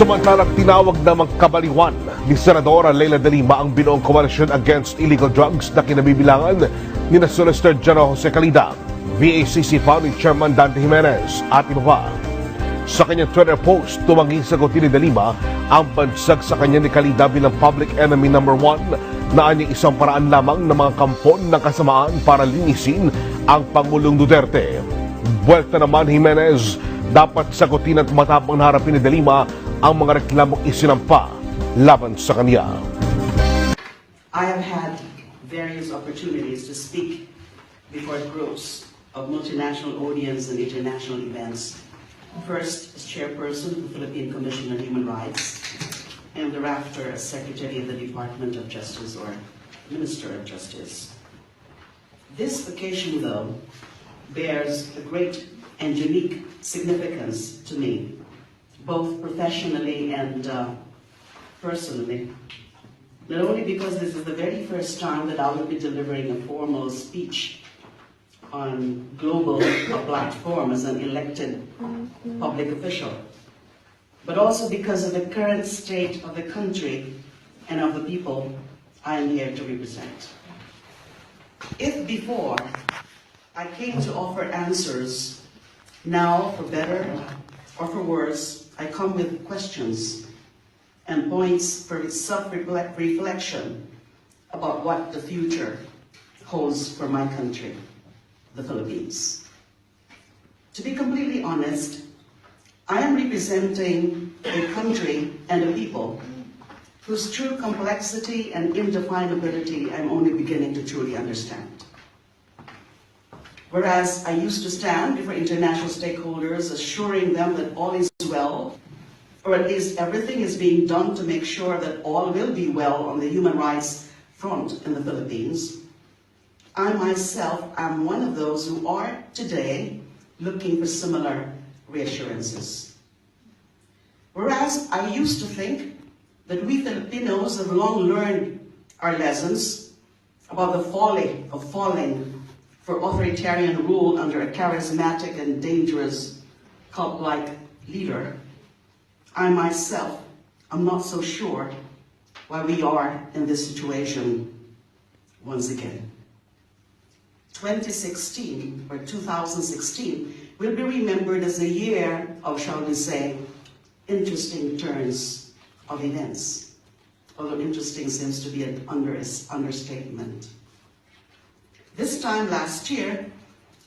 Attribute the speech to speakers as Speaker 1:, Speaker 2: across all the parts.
Speaker 1: Samantalang tinawag na magkabaliwan ni Senadora Leila De Lima ang binuong coalition against illegal drugs na kinabibilangan ni Solicitor General Jose Calida, VACC Founding Chairman Dante Jimenez at iba pa. Sa kanyang Twitter post, tumanging sagutin ni De Lima ang bansag sa kanya ni Calida bilang public enemy number 1 na anyang isang paraan lamang ng mga kampon ng kasamaan para linisin ang Pangulong Duterte. Buwelta naman Jimenez, dapat sagutin at matapang na harapin ni De Lima ang mga reklamong isinampa laban sa kanya.
Speaker 2: I have had various opportunities to speak before groups of multinational audience and international events. First as chairperson of the Philippine Commission on Human Rights, and thereafter as Secretary of the Department of Justice or Minister of Justice. This occasion, though, bears a great and unique significance to me, both professionally and personally. Not only because this is the very first time that I will be delivering a formal speech on global platform as an elected public official, but also because of the current state of the country and of the people I am here to represent. If before I came to offer answers, now for better or for worse, I come with questions and points for self-reflection about what the future holds for my country, the Philippines. To be completely honest, I am representing a country and a people whose true complexity and indefinability I'm only beginning to truly understand. Whereas I used to stand before international stakeholders assuring them that all is well, or at least everything is being done to make sure that all will be well on the human rights front in the Philippines, I myself am one of those who are today looking for similar reassurances. Whereas I used to think that we Filipinos have long learned our lessons about the folly of falling for authoritarian rule under a charismatic and dangerous cult-like leader, I myself am not so sure why we are in this situation once again. 2016 or 2016 will be remembered as a year of, shall we say, interesting turns of events, although interesting seems to be an understatement. This time last year,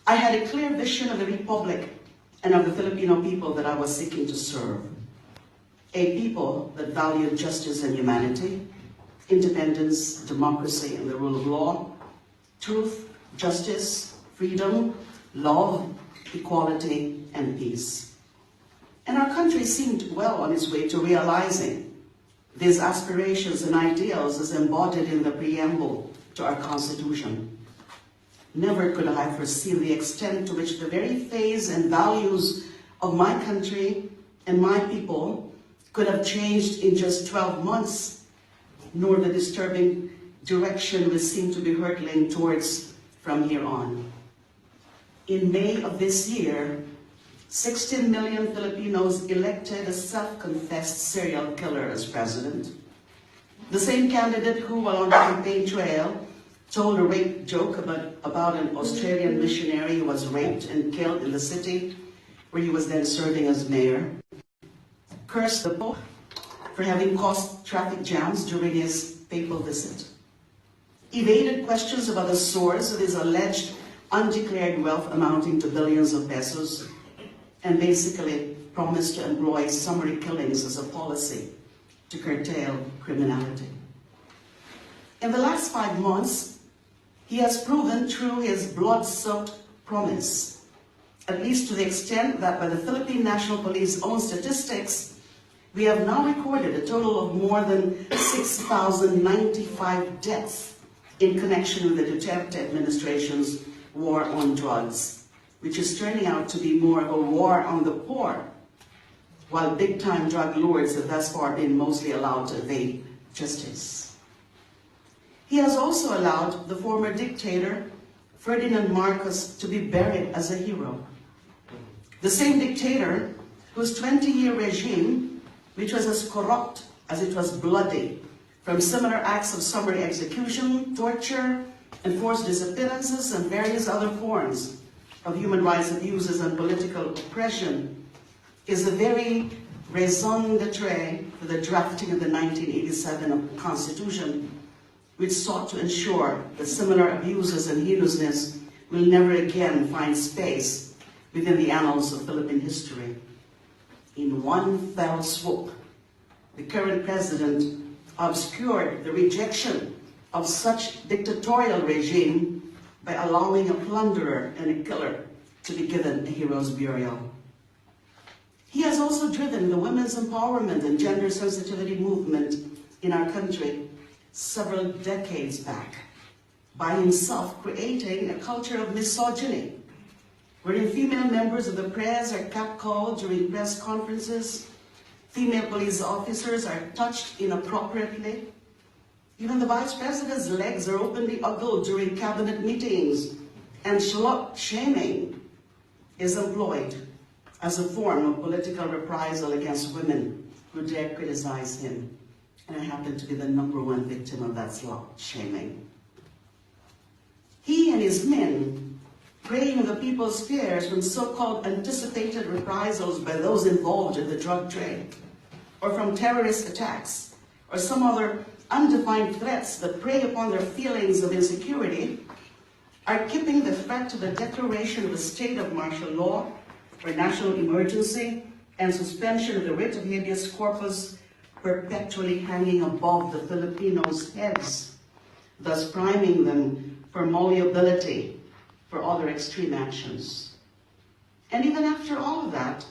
Speaker 2: I had a clear vision of the Republic and of the Filipino people that I was seeking to serve. A people that valued justice and humanity, independence, democracy, and the rule of law, truth, justice, freedom, love, equality, and peace. And our country seemed well on its way to realizing these aspirations and ideals as embodied in the preamble to our Constitution. Never could I have foreseen the extent to which the very phase and values of my country and my people could have changed in just 12 months, nor the disturbing direction we seem to be hurtling towards from here on. In May of this year, 16 million Filipinos elected a self-confessed serial killer as president. The same candidate who, while on the campaign trail, told a rape joke about an Australian missionary who was raped and killed in the city where he was then serving as mayor, cursed the Pope for having caused traffic jams during his papal visit, evaded questions about the source of his alleged undeclared wealth amounting to billions of pesos, and basically promised to employ summary killings as a policy to curtail criminality. In the last 5 months, he has proven through his blood-soaked promise, at least to the extent that by the Philippine National Police's own statistics, we have now recorded a total of more than 6,095 deaths in connection with the Duterte administration's war on drugs, which is turning out to be more of a war on the poor, while big-time drug lords have thus far been mostly allowed to evade justice. He has also allowed the former dictator, Ferdinand Marcos, to be buried as a hero. The same dictator whose 20-year regime which was as corrupt as it was bloody, from similar acts of summary execution, torture, enforced disappearances, and various other forms of human rights abuses and political oppression, is the very raison d'etre for the drafting of the 1987 Constitution, which sought to ensure that similar abuses and heinousness will never again find space within the annals of Philippine history. In one fell swoop, the current president obscured the rejection of such dictatorial regime by allowing a plunderer and a killer to be given a hero's burial. He has also driven the women's empowerment and gender sensitivity movement in our country several decades back by himself creating a culture of misogyny, wherein female members of the press are catcalled during press conferences, female police officers are touched inappropriately, even the vice president's legs are openly ogled during cabinet meetings, and slut shaming is employed as a form of political reprisal against women who dare criticize him. And I happen to be the #1 victim of that slut shaming. He and his men, preying the people's fears from so-called anticipated reprisals by those involved in the drug trade, or from terrorist attacks, or some other undefined threats that prey upon their feelings of insecurity, are keeping the threat to the declaration of a state of martial law or national emergency and suspension of the writ of habeas corpus perpetually hanging above the Filipinos' heads, thus priming them for malleability for other extreme actions. And even after all of that,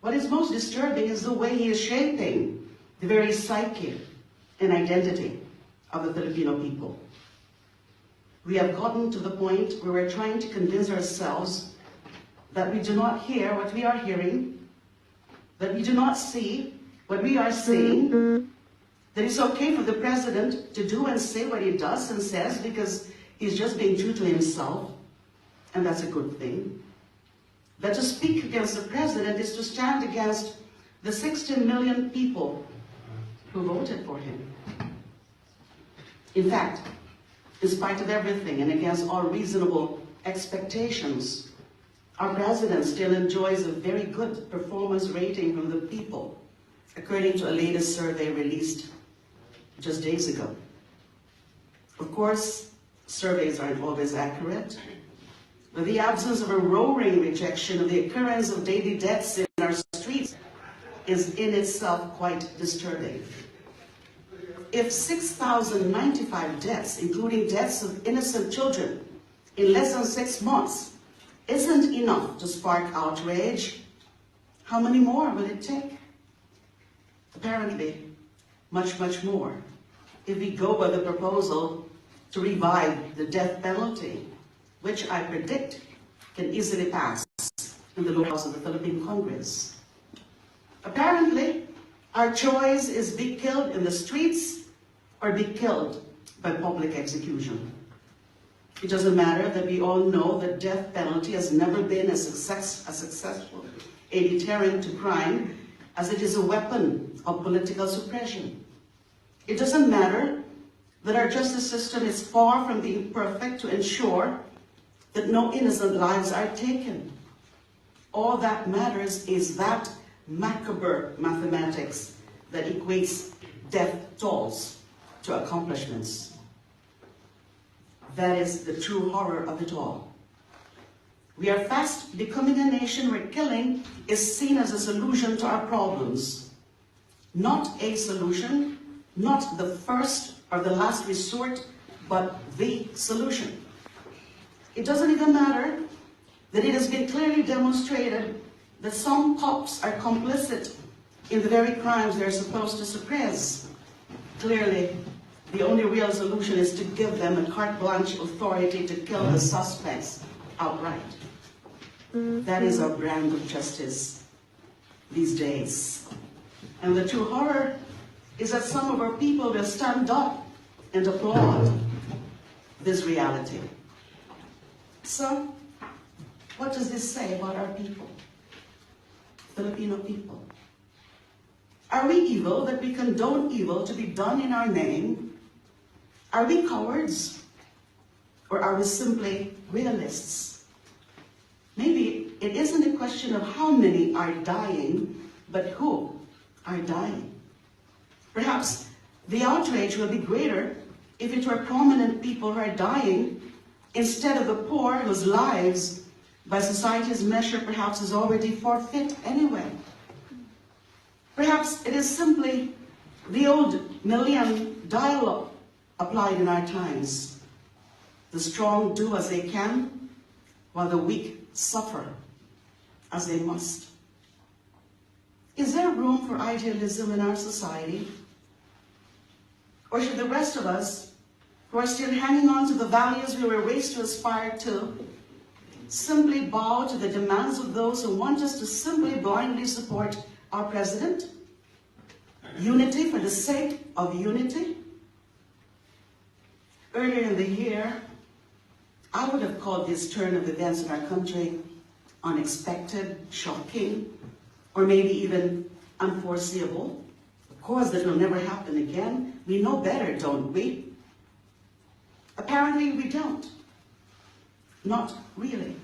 Speaker 2: what is most disturbing is the way he is shaping the very psyche and identity of the Filipino people. We have gotten to the point where we're trying to convince ourselves that we do not hear what we are hearing, that we do not see what we are seeing, that it's okay for the president to do and say what he does and says because he's just being true to himself, and that's a good thing. That to speak against the president is to stand against the 16 million people who voted for him. In fact, in spite of everything and against all reasonable expectations, our president still enjoys a very good performance rating from the people, according to a latest survey released just days ago. Of course, surveys aren't always accurate, but the absence of a roaring rejection of the occurrence of daily deaths in our streets is in itself quite disturbing. If 6,095 deaths, including deaths of innocent children, in less than 6 months, isn't enough to spark outrage, how many more will it take? Apparently, much, much more, if we go by the proposal to revive the death penalty, which I predict can easily pass in the lower house of the Philippine Congress. Apparently, our choice is be killed in the streets or be killed by public execution. It doesn't matter that we all know that death penalty has never been as successful a deterrent to crime as it is a weapon of political suppression. It doesn't matter that our justice system is far from being perfect to ensure that no innocent lives are taken. All that matters is that macabre mathematics that equates death tolls to accomplishments. That is the true horror of it all. We are fast becoming a nation where killing is seen as a solution to our problems. Not a solution, not the first or the last resort, but the solution. It doesn't even matter that it has been clearly demonstrated that some cops are complicit in the very crimes they're supposed to suppress. Clearly, the only real solution is to give them a carte blanche authority to kill the suspects outright. That is our brand of justice these days. And the true horror is that some of our people will stand up and applaud this reality. So, what does this say about our people? Filipino people. Are we evil that we condone evil to be done in our name? Are we cowards? Or are we simply realists? Maybe it isn't a question of how many are dying, but who are dying. Perhaps the outrage will be greater if it were prominent people who are dying instead of the poor whose lives, by society's measure, perhaps is already forfeit anyway. Perhaps it is simply the old Millian dialogue applied in our times. The strong do as they can, while the weak suffer as they must. Is there room for idealism in our society? Or should the rest of us, who are still hanging on to the values we were raised to aspire to, simply bow to the demands of those who want us to simply blindly support our president? Unity for the sake of unity? Earlier in the year, I would have called this turn of events in our country unexpected, shocking, or maybe even unforeseeable. Of course, that will never happen again. We know better, don't we? Apparently, we don't. Not really.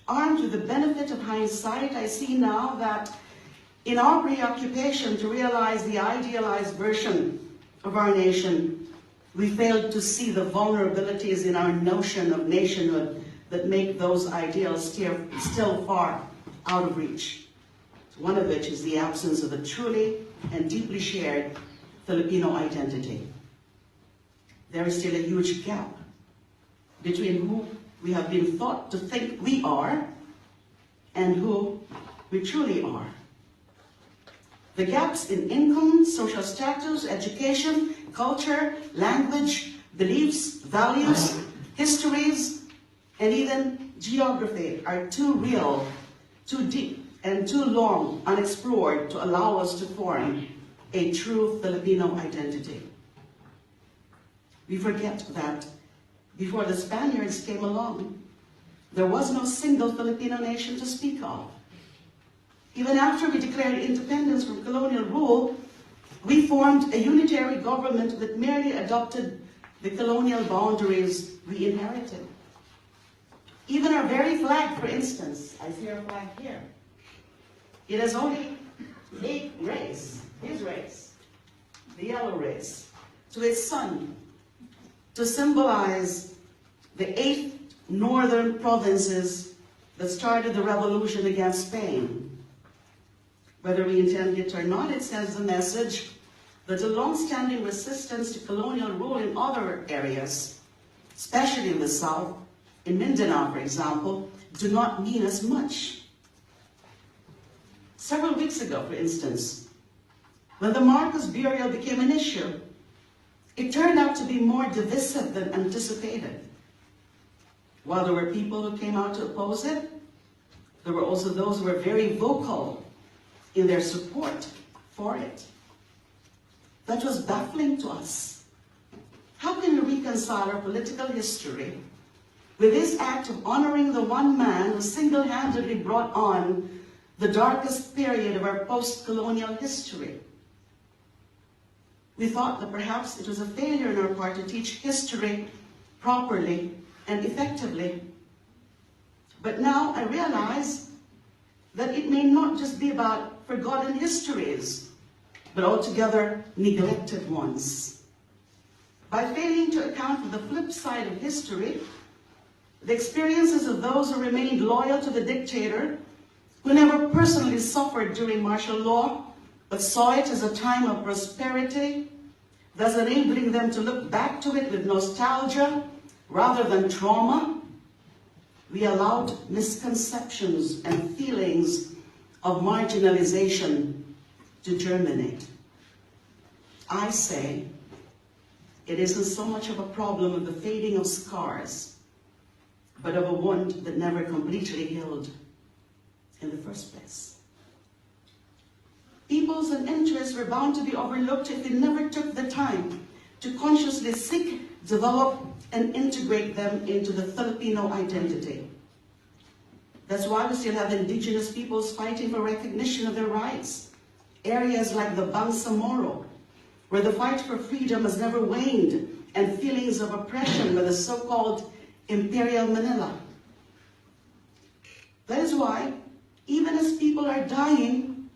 Speaker 2: Armed with the benefit of hindsight, I see now that in our preoccupation to realize the idealized version of our nation, we failed to see the vulnerabilities in our notion of nationhood that make those ideals still far out of reach. One of which is the absence of a truly and deeply shared Filipino identity. There is still a huge gap between who we have been thought to think we are and who we truly are. The gaps in income, social status, education, culture, language, beliefs, values, histories, and even geography are too real, too deep, and too long unexplored to allow us to form a true Filipino identity. We forget that before the Spaniards came along, there was no single Filipino nation to speak of. Even after we declared independence from colonial rule, we formed a unitary government that merely adopted the colonial boundaries we inherited. Even our very flag, for instance, I see our flag here. It has only 8 rays, his rays, the yellow rays, to its sun, to symbolize the 8 northern provinces that started the revolution against Spain. Whether we intend it or not, it sends the message that a long-standing resistance to colonial rule in other areas, especially in the South, in Mindanao, for example, do not mean as much. Several weeks ago, for instance, when the Marcos burial became an issue, it turned out to be more divisive than anticipated. While there were people who came out to oppose it, there were also those who were very vocal in their support for it. That was baffling to us. How can we reconcile our political history with this act of honoring the one man who single-handedly brought on the darkest period of our post-colonial history? We thought that perhaps it was a failure on our part to teach history properly and effectively. But now I realize that it may not just be about forgotten histories, but altogether neglected ones. By failing to account for the flip side of history, the experiences of those who remained loyal to the dictator, who never personally suffered during martial law, but saw it as a time of prosperity, thus enabling them to look back to it with nostalgia rather than trauma, we allowed misconceptions and feelings of marginalization to germinate. I say it isn't so much of a problem of the fading of scars, but of a wound that never completely healed in the first place. Peoples and interests were bound to be overlooked if we never took the time to consciously seek, develop, and integrate them into the Filipino identity. That's why we still have indigenous peoples fighting for recognition of their rights areas like the Bangsamoro, where the fight for freedom has never waned, and feelings of oppression by the so-called Imperial Manila. That is why, even as people are dying,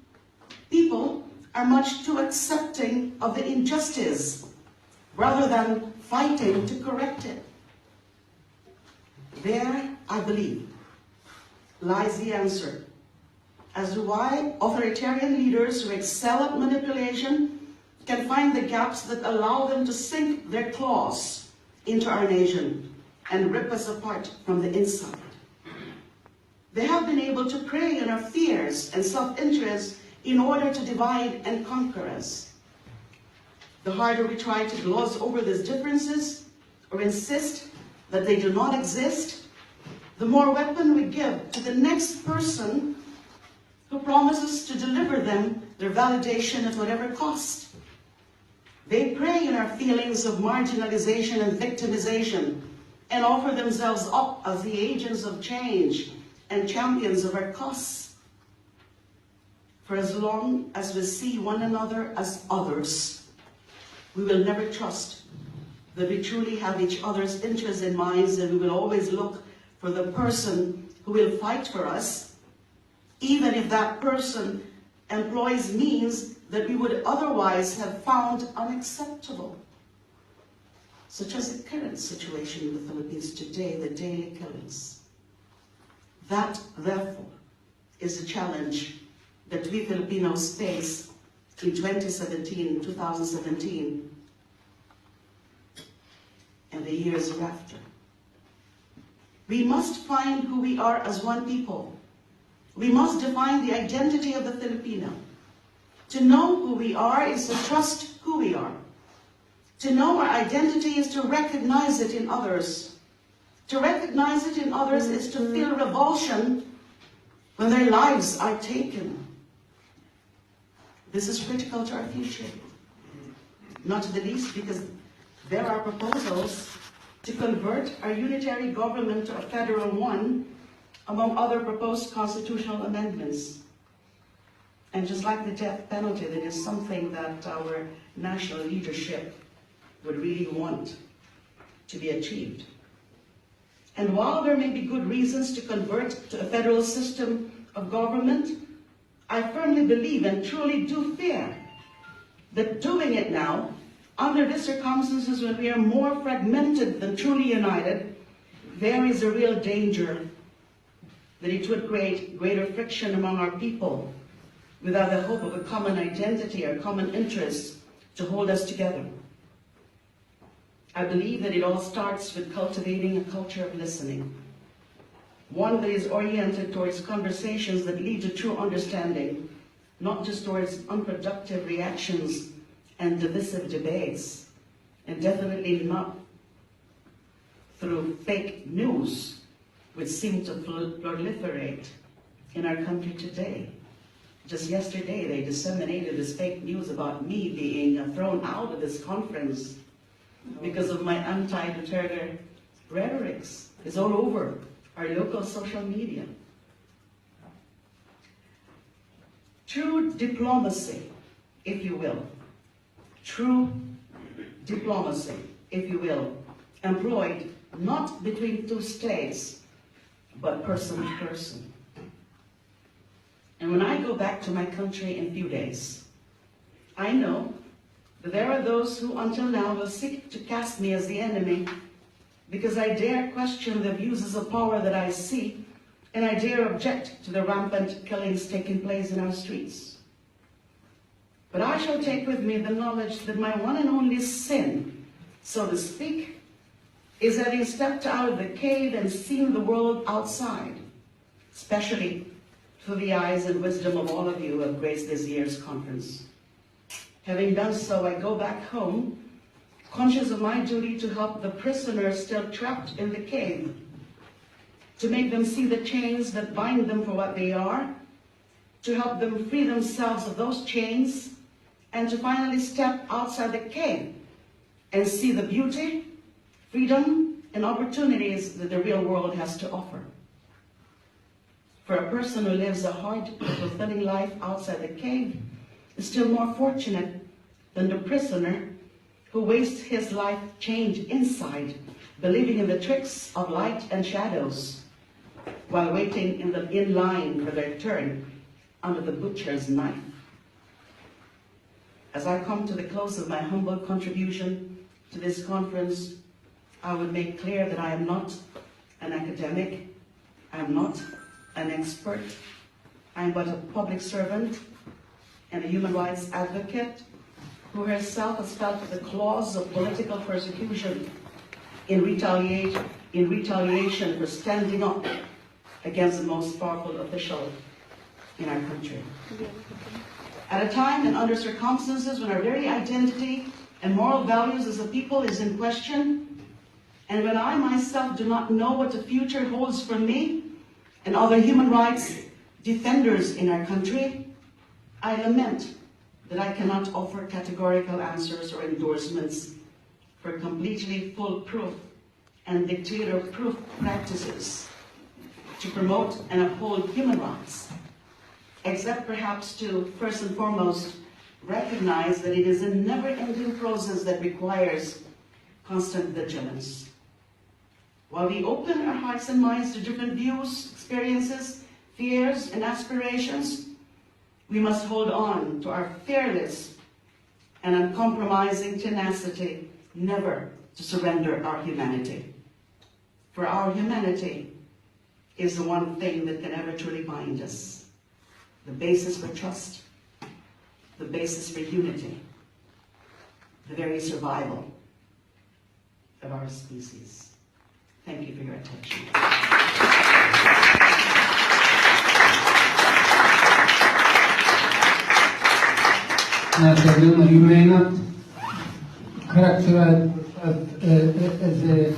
Speaker 2: people are much too accepting of the injustice rather than fighting to correct it. There, I believe, lies the answer as to why authoritarian leaders who excel at manipulation can find the gaps that allow them to sink their claws into our nation and rip us apart from the inside. They have been able to prey on our fears and self-interest in order to divide and conquer us. The harder we try to gloss over these differences or insist that they do not exist, the more weapon we give to the next person who promises to deliver them their validation at whatever cost. They prey on our feelings of marginalization and victimization and offer themselves up as the agents of change and champions of our cause. For as long as we see one another as others, we will never trust that we truly have each other's interests in mind, and we will always look for the person who will fight for us, even if that person employs means that we would otherwise have found unacceptable, such as the current situation in the Philippines today, the daily killings. That, therefore, is a challenge that we Filipinos face in 2017, and the years after. We must find who we are as one people. We must define the identity of the Filipino. To know who we are is to trust who we are. To know our identity is to recognize it in others. To recognize it in others is to feel revulsion when their lives are taken. This is critical to our future, not the least because there are proposals to convert our unitary government to a federal one, among other proposed constitutional amendments. And just like the death penalty, that is something that our national leadership would really want to be achieved. And while there may be good reasons to convert to a federal system of government, I firmly believe and truly do fear that doing it now, under the circumstances when we are more fragmented than truly united, there is a real danger that it would create greater friction among our people without the hope of a common identity or common interests to hold us together. I believe that it all starts with cultivating a culture of listening, one that is oriented towards conversations that lead to true understanding, not just towards unproductive reactions and divisive debates, and definitely not through fake news, which seem to proliferate in our country today. Just yesterday, they disseminated this fake news about me being thrown out of this conference because of my anti-Duterte rhetorics. It's all over our local social media. True diplomacy, if you will, employed not between two states, but person to person. And when I go back to my country in a few days, I know that there are those who until now will seek to cast me as the enemy because I dare question the abuses of power that I see, and I dare object to the rampant killings taking place in our streets. But I shall take with me the knowledge that my one and only sin, so to speak, is having stepped out of the cave and seen the world outside, especially through the eyes and wisdom of all of you who have graced this year's conference. Having done so, I go back home, conscious of my duty to help the prisoners still trapped in the cave, to make them see the chains that bind them for what they are, to help them free themselves of those chains, and to finally step outside the cave and see the beauty, freedom, and opportunities that the real world has to offer. For a person who lives a hard, fulfilling life outside the cave, is still more fortunate than the prisoner who wastes his life chained inside, believing in the tricks of light and shadows, while waiting in line for their turn under the butcher's knife. As I come to the close of my humble contribution to this conference, I would make clear that I am not an academic, I am not an expert, I am but a public servant and a human rights advocate who herself has felt the claws of political persecution in retaliation for standing up against the most powerful official in our country. At a time and under circumstances when our very identity and moral values as a people is in question, and when I myself do not know what the future holds for me and other human rights defenders in our country, I lament that I cannot offer categorical answers or endorsements for completely foolproof and dictator-proof practices to promote and uphold human rights, except perhaps to, first and foremost, recognize that it is a never-ending process that requires constant vigilance. While we open our hearts and minds to different views, experiences, fears, and aspirations, we must hold on to our fearless and uncompromising tenacity, never to surrender our humanity. For our humanity is the one thing that can ever truly bind us, the basis for trust, the basis for unity, the very survival of our species. Thank you for your attention.
Speaker 3: Senator De Lima, you may not characterize as a